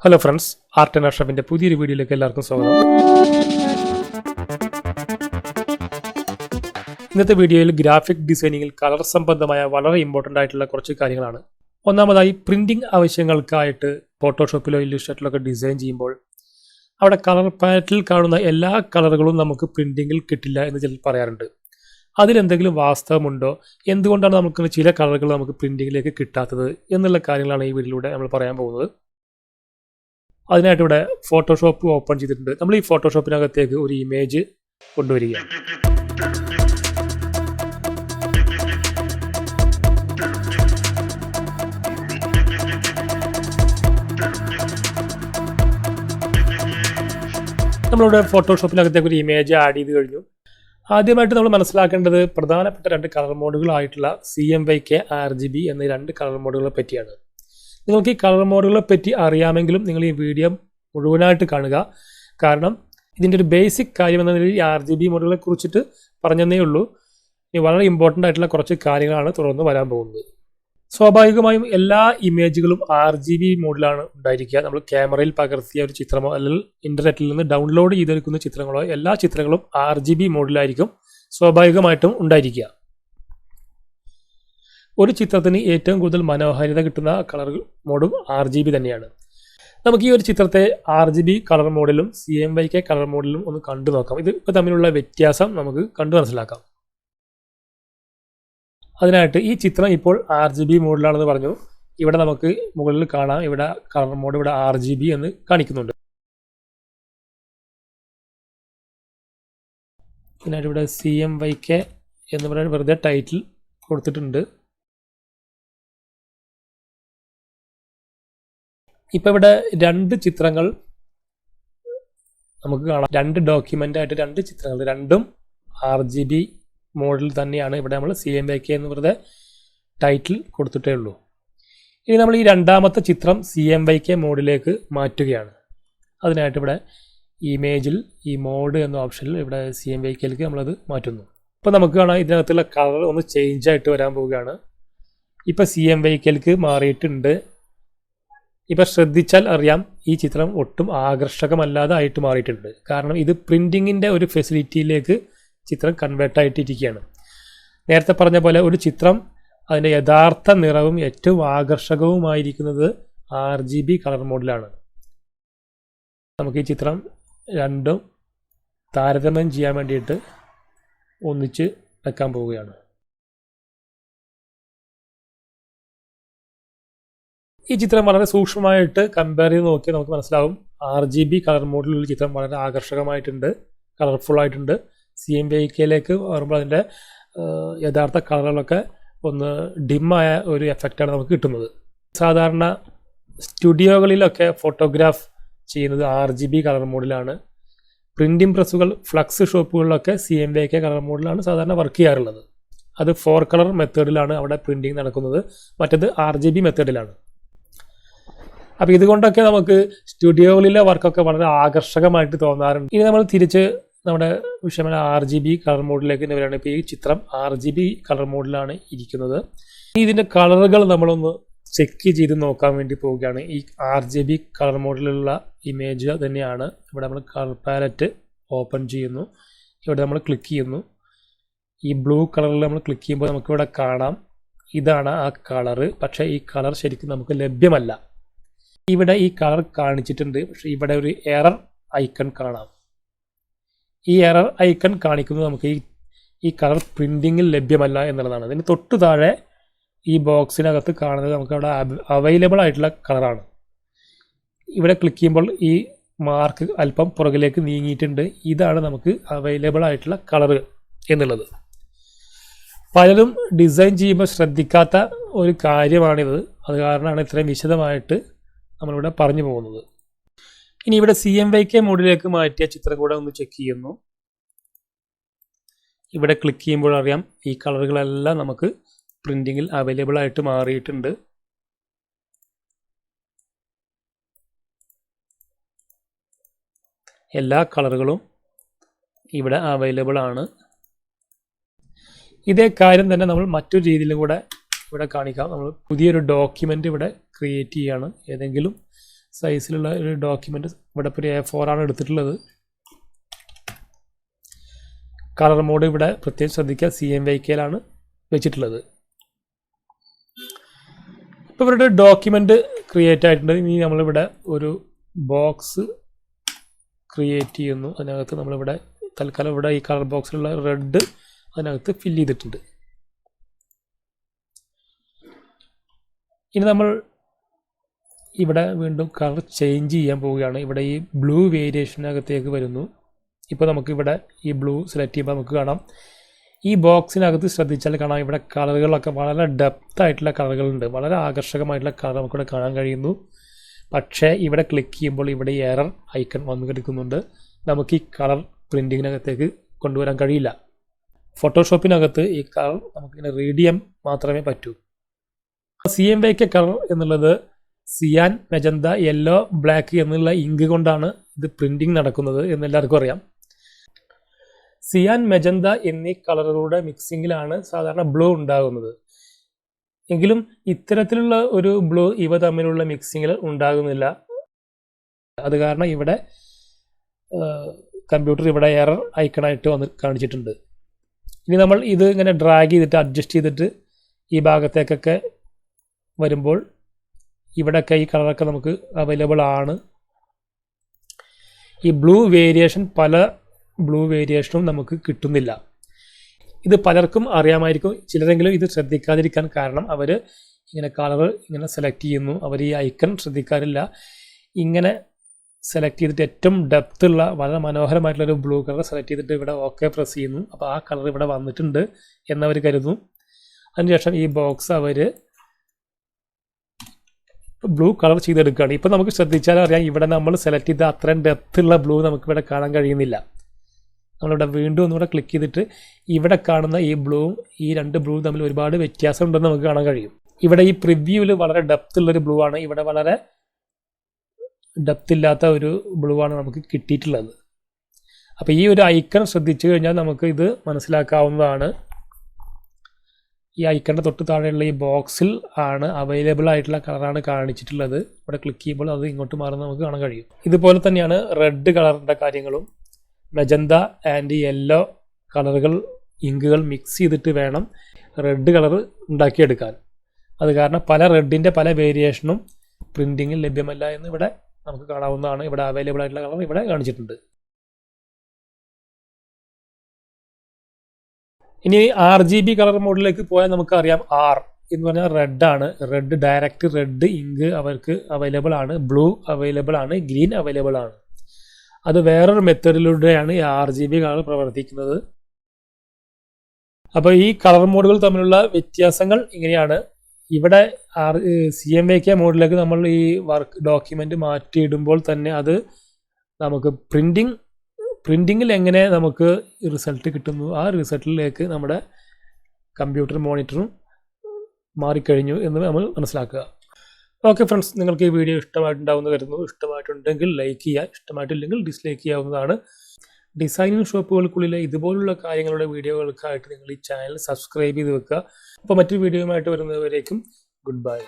Hello friends, art and അഷ്റഫിൻ്റെ പുതിയൊരു വീഡിയോയിലേക്ക് എല്ലാവർക്കും സ്വാഗതം. ഇന്നത്തെ വീഡിയോയിൽ ഗ്രാഫിക് ഡിസൈനിങ്ങിൽ കളർ സംബന്ധമായ വളരെ ഇമ്പോർട്ടൻ്റ് ആയിട്ടുള്ള കുറച്ച് കാര്യങ്ങളാണ്. ഒന്നാമതായി പ്രിൻറ്റിംഗ് ആവശ്യങ്ങൾക്കായിട്ട് ഫോട്ടോഷോപ്പിലോ ഇല്ലുസ്ട്രേറ്ററിലോ ഒക്കെ ഡിസൈൻ ചെയ്യുമ്പോൾ അവിടെ കളർ പാലറ്റിൽ കാണുന്ന എല്ലാ കളറുകളും നമുക്ക് പ്രിൻറ്റിങ്ങിൽ കിട്ടില്ല എന്ന് ചിലർ പറയാറുണ്ട്. അതിലെന്തെങ്കിലും വാസ്തവമുണ്ടോ, എന്തുകൊണ്ടാണ് നമുക്ക് ചില കളറുകൾ നമുക്ക് പ്രിൻറ്റിങ്ങിലേക്ക് കിട്ടാത്തത് എന്നുള്ള കാര്യങ്ങളാണ് ഈ വീഡിയോയിലൂടെ നമ്മൾ പറയാൻ പോകുന്നത്. അതിനായിട്ട് ഇവിടെ ഫോട്ടോഷോപ്പ് ഓപ്പൺ ചെയ്തിട്ടുണ്ട്. നമ്മൾ ഈ ഫോട്ടോഷോപ്പിനകത്തേക്ക് ഒരു ഇമേജ് കൊണ്ടുവരിക. നമ്മളിവിടെ ഫോട്ടോഷോപ്പിനകത്തേക്ക് ഒരു ഇമേജ് ആഡ് ചെയ്ത് കഴിഞ്ഞു. ആദ്യമായിട്ട് നമ്മൾ മനസ്സിലാക്കേണ്ടത് പ്രധാനപ്പെട്ട രണ്ട് കളർ മോഡുകളായിട്ടുള്ള CMYK RGB എന്ന രണ്ട് കളർ മോഡുകളെ പറ്റിയാണ്. നിങ്ങൾക്ക് ഈ കളർ മോഡുകളെ പറ്റി അറിയാമെങ്കിലും നിങ്ങൾ ഈ വീഡിയോ മുഴുവനായിട്ട് കാണുക. കാരണം ഇതിൻ്റെ ഒരു ബേസിക് കാര്യം എന്ന നിലയിൽ RGB മോഡുകളെ കുറിച്ചിട്ട് പറഞ്ഞതേ ഉള്ളൂ. ഇനി വളരെ ഇമ്പോർട്ടൻ്റ് ആയിട്ടുള്ള കുറച്ച് കാര്യങ്ങളാണ് തുടർന്ന് വരാൻ പോകുന്നത്. സ്വാഭാവികമായും എല്ലാ ഇമേജുകളും RGB മോഡിലാണ് ഉണ്ടായിരിക്കുക. നമ്മൾ ക്യാമറയിൽ പകർത്തിയ ഒരു ചിത്രമോ അല്ലെങ്കിൽ ഇൻ്റർനെറ്റിൽ നിന്ന് ഡൗൺലോഡ് ചെയ്തെടുക്കുന്ന ചിത്രങ്ങളോ എല്ലാ ചിത്രങ്ങളും RGB മോഡിലായിരിക്കും സ്വാഭാവികമായിട്ടും ഉണ്ടായിരിക്കുക. ഒരു ചിത്രത്തിന് ഏറ്റവും കൂടുതൽ മനോഹാരിത കിട്ടുന്ന കളർ മോഡും RGB തന്നെയാണ്. നമുക്ക് ഈ ഒരു ചിത്രത്തെ RGB കളർ മോഡിലും CMYK കളർ മോഡിലും ഒന്ന് കണ്ടു നോക്കാം. ഇത് തമ്മിലുള്ള വ്യത്യാസം നമുക്ക് കണ്ടു മനസ്സിലാക്കാം. അതിനായിട്ട് ഈ ചിത്രം ഇപ്പോൾ RGB മോഡിലാണെന്ന് പറഞ്ഞു. ഇവിടെ നമുക്ക് മുകളിൽ കാണാം, ഇവിടെ കളർ മോഡ് ഇവിടെ RGB എന്ന് കാണിക്കുന്നുണ്ട്. ഇതിനായിട്ട് ഇവിടെ CMYK എന്ന് പറയുന്ന വെറുതെ ടൈറ്റിൽ കൊടുത്തിട്ടുണ്ട്. ഇപ്പം ഇവിടെ രണ്ട് ചിത്രങ്ങൾ നമുക്ക് കാണാം. രണ്ട് ഡോക്യുമെൻ്റ് ആയിട്ട് രണ്ട് ചിത്രങ്ങൾ, രണ്ടും RGB മോഡിൽ തന്നെയാണ്. ഇവിടെ നമ്മൾ CMYK എന്ന് വെറുതെ ടൈറ്റിൽ കൊടുത്തിട്ടേ ഉള്ളൂ. ഇനി നമ്മൾ ഈ രണ്ടാമത്തെ ചിത്രം CMYK മോഡിലേക്ക് മാറ്റുകയാണ്. അതിനായിട്ട് ഇവിടെ ഇമേജിൽ ഈ മോഡ് എന്ന ഓപ്ഷനിൽ ഇവിടെ CMYKയിലേക്ക് നമ്മളത് മാറ്റുന്നു. ഇപ്പോൾ നമുക്ക് കാണാം ഇതിനകത്തുള്ള കളർ ഒന്ന് ചേഞ്ച് ആയിട്ട് വരാൻ പോവുകയാണ്. ഇപ്പോൾ CMYKയിലേക്ക് മാറിയിട്ടുണ്ട്. ഇപ്പം ശ്രദ്ധിച്ചാൽ അറിയാം, ഈ ചിത്രം ഒട്ടും ആകർഷകമല്ലാതെ ആയിട്ട് മാറിയിട്ടുണ്ട്. കാരണം ഇത് പ്രിൻറ്റിങ്ങിൻ്റെ ഒരു ഫെസിലിറ്റിയിലേക്ക് ചിത്രം കൺവേർട്ട് ആയിട്ടിരിക്കുകയാണ്. നേരത്തെ പറഞ്ഞ പോലെ ഒരു ചിത്രം അതിൻ്റെ യഥാർത്ഥ നിറവും ഏറ്റവും ആകർഷകവുമായിരിക്കുന്നത് RGB കളർ മോഡിലാണ്. നമുക്ക് ഈ ചിത്രം രണ്ടും താരതമ്യം ചെയ്യാൻ വേണ്ടിയിട്ട് ഒന്നിച്ച് വെക്കാൻ പോവുകയാണ്. ഈ ചിത്രം വളരെ സൂക്ഷ്മമായിട്ട് കമ്പയർ ചെയ്ത് നോക്കിയാൽ നമുക്ക് മനസ്സിലാവും RGB കളർ മോഡിലുള്ള ചിത്രം വളരെ ആകർഷകമായിട്ടുണ്ട്, കളർഫുൾ ആയിട്ടുണ്ട്. CMYKയിലേക്ക് വരുമ്പോൾ അതിൻ്റെ യഥാർത്ഥ കളറുകളൊക്കെ ഒന്ന് ഡിമ്മായ ഒരു എഫക്റ്റാണ് നമുക്ക് കിട്ടുന്നത്. സാധാരണ സ്റ്റുഡിയോകളിലൊക്കെ ഫോട്ടോഗ്രാഫ് ചെയ്യുന്നത് RGB കളർ മോഡിലാണ്. പ്രിൻറ്റിംഗ് പ്രസ്സുകൾ, ഫ്ലക്സ് ഷോപ്പുകളിലൊക്കെ CMYK കളർ മോഡിലാണ് സാധാരണ വർക്ക് ചെയ്യാറുള്ളത്. അത് 4 കളർ മെത്തേഡിലാണ് അവിടെ പ്രിൻറ്റിങ് നടക്കുന്നത്, മറ്റത് RGB മെത്തേഡിലാണ്. അപ്പോൾ ഇതുകൊണ്ടൊക്കെ നമുക്ക് സ്റ്റുഡിയോകളിലെ വർക്കൊക്കെ വളരെ ആകർഷകമായിട്ട് തോന്നാറുണ്ട്. ഇനി നമ്മൾ തിരിച്ച് നമ്മുടെ വിഷയമായ RGB കളർ മോഡിലേക്ക് വരികയാണ്. ഇപ്പോൾ ഈ ചിത്രം RGB കളർ മോഡിലാണ് ഇരിക്കുന്നത്. ഇനി ഇതിൻ്റെ കളറുകൾ നമ്മളൊന്ന് ചെക്ക് ചെയ്ത് നോക്കാൻ വേണ്ടി പോവുകയാണ്. ഈ RGB കളർ മോഡിലുള്ള ഇമേജ് തന്നെയാണ്. ഇവിടെ നമ്മൾ കളർ പാലറ്റ് ഓപ്പൺ ചെയ്യുന്നു. ഇവിടെ നമ്മൾ ക്ലിക്ക് ചെയ്യുന്നു. ഈ ബ്ലൂ കളറിൽ നമ്മൾ ക്ലിക്ക് ചെയ്യുമ്പോൾ നമുക്കിവിടെ കാണാം ഇതാണ് ആ കളറ്. പക്ഷേ ഈ കളർ ശരിക്കും നമുക്ക് ലഭ്യമല്ല. ഇവിടെ ഈ കളർ കാണിച്ചിട്ടുണ്ട്, പക്ഷേ ഇവിടെ ഒരു എറർ ഐക്കൺ കാണാം. ഈ എറർ ഐക്കൺ കാണിക്കുന്നത് നമുക്ക് ഈ കളർ പ്രിൻറ്റിങ്ങിൽ ലഭ്യമല്ല എന്നുള്ളതാണ്. അതിന് തൊട്ട് താഴെ ഈ ബോക്സിനകത്ത് കാണുന്നത് നമുക്ക് അവിടെ അവൈലബിൾ ആയിട്ടുള്ള കളറാണ്. ഇവിടെ ക്ലിക്ക് ചെയ്യുമ്പോൾ ഈ മാർക്ക് അല്പം പുറകിലേക്ക് നീങ്ങിയിട്ടുണ്ട്. ഇതാണ് നമുക്ക് അവൈലബിൾ ആയിട്ടുള്ള കളറ് എന്നുള്ളത്. പലരും ഡിസൈൻ ചെയ്യുമ്പോൾ ശ്രദ്ധിക്കാത്ത ഒരു കാര്യമാണിത്. അത് കാരണമാണ് ഇത്രയും വിശദമായിട്ട് നമ്മളിവിടെ പറഞ്ഞു പോകുന്നത്. ഇനി ഇവിടെ CMYK മോഡിലേക്ക് മാറ്റിയ ചിത്രം കൂടെ ഒന്ന് ചെക്ക് ചെയ്യുന്നു. ഇവിടെ ക്ലിക്ക് ചെയ്യുമ്പോൾ അറിയാം ഈ കളറുകളെല്ലാം നമുക്ക് പ്രിൻറ്റിങ്ങിൽ അവൈലബിൾ ആയിട്ട് മാറിയിട്ടുണ്ട്. എല്ലാ കളറുകളും ഇവിടെ അവൈലബിൾ ആണ്. ഇതേ കാര്യം തന്നെ നമ്മൾ മറ്റൊരു രീതിയിലും കൂടെ ഇവിടെ കാണിക്കാം. നമ്മൾ പുതിയൊരു ഡോക്യുമെൻ്റ് ഇവിടെ ക്രിയേറ്റ് ചെയ്യുകയാണ്. ഏതെങ്കിലും സൈസിലുള്ള ഒരു ഡോക്യുമെൻറ്റ് ഇവിടെ ഇപ്പോൾ ഒരു A4 ആണ് എടുത്തിട്ടുള്ളത്. കളർ മോഡ് ഇവിടെ പ്രത്യേകം ശ്രദ്ധിക്കുക, CMYKയിലാണ് വെച്ചിട്ടുള്ളത്. ഇപ്പോൾ ഇവരുടെ ഡോക്യുമെൻ്റ് ക്രിയേറ്റ് ആയിട്ടുണ്ട്. ഇനി നമ്മളിവിടെ ഒരു ബോക്സ് ക്രിയേറ്റ് ചെയ്യുന്നു. അതിനകത്ത് നമ്മളിവിടെ തൽക്കാലം ഇവിടെ ഈ കളർ ബോക്സിലുള്ള റെഡ് അതിനകത്ത് ഫില്ല് ചെയ്തിട്ടുണ്ട്. ഇനി നമ്മൾ ഇവിടെ വീണ്ടും കളർ ചേഞ്ച് ചെയ്യാൻ പോവുകയാണ്. ഇവിടെ ഈ ബ്ലൂ വേരിയേഷനകത്തേക്ക് വരുന്നു. ഇപ്പോൾ നമുക്കിവിടെ ഈ ബ്ലൂ സെലക്ട് ചെയ്യുമ്പോൾ നമുക്ക് കാണാം, ഈ ബോക്സിനകത്ത് ശ്രദ്ധിച്ചാൽ കാണാം ഇവിടെ കളറുകളൊക്കെ വളരെ ഡെപ്ത് ആയിട്ടുള്ള കളറുകളുണ്ട്. വളരെ ആകർഷകമായിട്ടുള്ള കളർ നമുക്കിവിടെ കാണാൻ കഴിയുന്നു. പക്ഷേ ഇവിടെ ക്ലിക്ക് ചെയ്യുമ്പോൾ ഇവിടെ ഈ എറർ ഐക്കൺ വന്നു കിടക്കുന്നുണ്ട്. നമുക്ക് ഈ കളർ പ്രിൻറ്റിങ്ങിനകത്തേക്ക് കൊണ്ടുവരാൻ കഴിയില്ല. ഫോട്ടോഷോപ്പിനകത്ത് ഈ കളർ നമുക്കിങ്ങനെ റീഡ് ചെയ്യാൻ മാത്രമേ പറ്റൂ. CMYK കളർ എന്നുള്ളത് സിയാൻ, മെജന്ത, യെല്ലോ, ബ്ലാക്ക് എന്നുള്ള ഇങ്ക് കൊണ്ടാണ് ഇത് പ്രിൻറ്റിങ് നടക്കുന്നത് എന്നെല്ലാവർക്കും അറിയാം. സിയാൻ, മെജന്ത എന്നീ കളറുകളുടെ മിക്സിങ്ങിലാണ് സാധാരണ ബ്ലൂ ഉണ്ടാകുന്നത്. എങ്കിലും ഇത്തരത്തിലുള്ള ഒരു ബ്ലൂ ഇവ തമ്മിലുള്ള മിക്സിങ്ങിൽ ഉണ്ടാകുന്നില്ല. അത് കാരണം ഇവിടെ കമ്പ്യൂട്ടർ ഇവിടെ എറർ ഐക്കണായിട്ട് വന്ന് കാണിച്ചിട്ടുണ്ട്. ഇനി നമ്മൾ ഇത് ഇങ്ങനെ ഡ്രാഗ് ചെയ്തിട്ട് അഡ്ജസ്റ്റ് ചെയ്തിട്ട് ഈ ഭാഗത്തേക്കൊക്കെ വരുമ്പോൾ ഇവിടെയൊക്കെ ഈ കളറൊക്കെ നമുക്ക് അവൈലബിൾ ആണ്. ഈ ബ്ലൂ വേരിയേഷൻ പല ബ്ലൂ വേരിയേഷനും നമുക്ക് കിട്ടുന്നില്ല. ഇത് പലർക്കും അറിയാമായിരിക്കും, ചിലരെങ്കിലും ഇത് ശ്രദ്ധിക്കാതിരിക്കാൻ കാരണം അവർ ഇങ്ങനെ കളർ ഇങ്ങനെ സെലക്ട് ചെയ്യുന്നു. അവർ ഈ ഐക്കൺ ശ്രദ്ധിക്കാറില്ല. ഇങ്ങനെ സെലക്ട് ചെയ്തിട്ട് ഏറ്റവും ഡെപ്തുള്ള വളരെ മനോഹരമായിട്ടുള്ളൊരു ബ്ലൂ കളർ സെലക്ട് ചെയ്തിട്ട് ഇവിടെ ഓക്കെ പ്രസ് ചെയ്യുന്നു. അപ്പോൾ ആ കളർ ഇവിടെ വന്നിട്ടുണ്ട് എന്നവർ കരുതുന്നു. അതിനുശേഷം ഈ ബോക്സ് അവർ ബ്ലൂ കളർ ചെയ്തെടുക്കുകയാണ്. ഇപ്പോൾ നമുക്ക് ശ്രദ്ധിച്ചാൽ അറിയാം, ഇവിടെ നമ്മൾ സെലക്ട് ചെയ്ത അത്രയും ഡെപ്തുള്ള ബ്ലൂ നമുക്കിവിടെ കാണാൻ കഴിയുന്നില്ല. നമ്മളിവിടെ വീണ്ടും ഒന്നുകൂടെ ക്ലിക്ക് ചെയ്തിട്ട് ഇവിടെ കാണുന്ന ഈ ബ്ലൂവും ഈ രണ്ട് ബ്ലൂ തമ്മിൽ ഒരുപാട് വ്യത്യാസം ഉണ്ടെന്ന് നമുക്ക് കാണാൻ കഴിയും. ഇവിടെ ഈ പ്രിവ്യൂവിൽ വളരെ ഡെപ്തുള്ളൊരു ബ്ലൂ ആണ്, ഇവിടെ വളരെ ഡെപ്ത് ഇല്ലാത്ത ഒരു ബ്ലൂ ആണ് നമുക്ക് കിട്ടിയിട്ടുള്ളത്. അപ്പോൾ ഈ ഒരു ഐക്കൺ ശ്രദ്ധിച്ചു കഴിഞ്ഞാൽ നമുക്ക് ഇത് മനസ്സിലാക്കാവുന്നതാണ്. ഈ ഐക്കണിൻ്റെ തൊട്ട് താഴെയുള്ള ഈ ബോക്സിൽ ആണ് അവൈലബിൾ ആയിട്ടുള്ള കളറാണ് കാണിച്ചിട്ടുള്ളത്. ഇവിടെ ക്ലിക്ക് ചെയ്യുമ്പോൾ അത് ഇങ്ങോട്ട് മാറുന്ന നമുക്ക് കാണാൻ കഴിയും. ഇതുപോലെ തന്നെയാണ് റെഡ് കളറിൻ്റെ കാര്യങ്ങളും. മെജന്ത ആൻഡ് യെല്ലോ കളറുകൾ ഇങ്കുകൾ മിക്സ് ചെയ്തിട്ട് വേണം റെഡ് കളർ ഉണ്ടാക്കിയെടുക്കാൻ. അത് കാരണം പല റെഡിൻ്റെ പല വേരിയേഷനും പ്രിൻറ്റിങ്ങിൽ ലഭ്യമല്ല എന്ന് ഇവിടെ നമുക്ക് കാണാവുന്നതാണ്. ഇവിടെ അവൈലബിൾ ആയിട്ടുള്ള കളർ ഇവിടെ കാണിച്ചിട്ടുണ്ട്. ഇനി RGB കളർ മോഡിലേക്ക് പോയാൽ നമുക്കറിയാം, R എന്ന് പറഞ്ഞാൽ റെഡാണ്. റെഡ് ഡയറക്റ്റ് റെഡ് ഇങ്ക് അവർക്ക് അവൈലബിൾ ആണ്. ബ്ലൂ അവൈലബിൾ ആണ്. ഗ്രീൻ അവൈലബിൾ ആണ്. അത് വേറൊരു മെത്തേഡിലൂടെയാണ് ഈ RGB കളർ പ്രവർത്തിക്കുന്നത്. അപ്പോൾ ഈ കളർ മോഡുകൾ തമ്മിലുള്ള വ്യത്യാസങ്ങൾ ഇങ്ങനെയാണ്. ഇവിടെ CMYK മോഡിലേക്ക് നമ്മൾ ഈ വർക്ക് ഡോക്യുമെൻ്റ് മാറ്റിയിടുമ്പോൾ തന്നെ അത് നമുക്ക് പ്രിൻറ്റിങ്ങിൽ എങ്ങനെ നമുക്ക് റിസൾട്ട് കിട്ടുന്നു, ആ റിസൾട്ടിലേക്ക് നമ്മുടെ കമ്പ്യൂട്ടർ മോണിറ്ററും മാറിക്കഴിഞ്ഞു എന്ന് നമ്മൾ മനസ്സിലാക്കുക. ഓക്കെ ഫ്രണ്ട്സ്, നിങ്ങൾക്ക് ഈ വീഡിയോ ഇഷ്ടമായിട്ടുണ്ടാവുമെന്ന് കരുതുന്നു. ഇഷ്ടമായിട്ടുണ്ടെങ്കിൽ ലൈക്ക് ചെയ്യുക, ഇഷ്ടമായിട്ടില്ലെങ്കിൽ ഡിസ്ലൈക്ക് ചെയ്യാവുന്നതാണ്. ഡിസൈനിങ് ഷോപ്പുകൾക്കുള്ളിലെ ഇതുപോലുള്ള കാര്യങ്ങളുടെ വീഡിയോകൾക്കായിട്ട് നിങ്ങൾ ഈ ചാനൽ സബ്സ്ക്രൈബ് ചെയ്ത് വെക്കുക. അപ്പോൾ മറ്റൊരു വീഡിയോയുമായിട്ട് വരുന്നവരേക്കും ഗുഡ് ബൈ.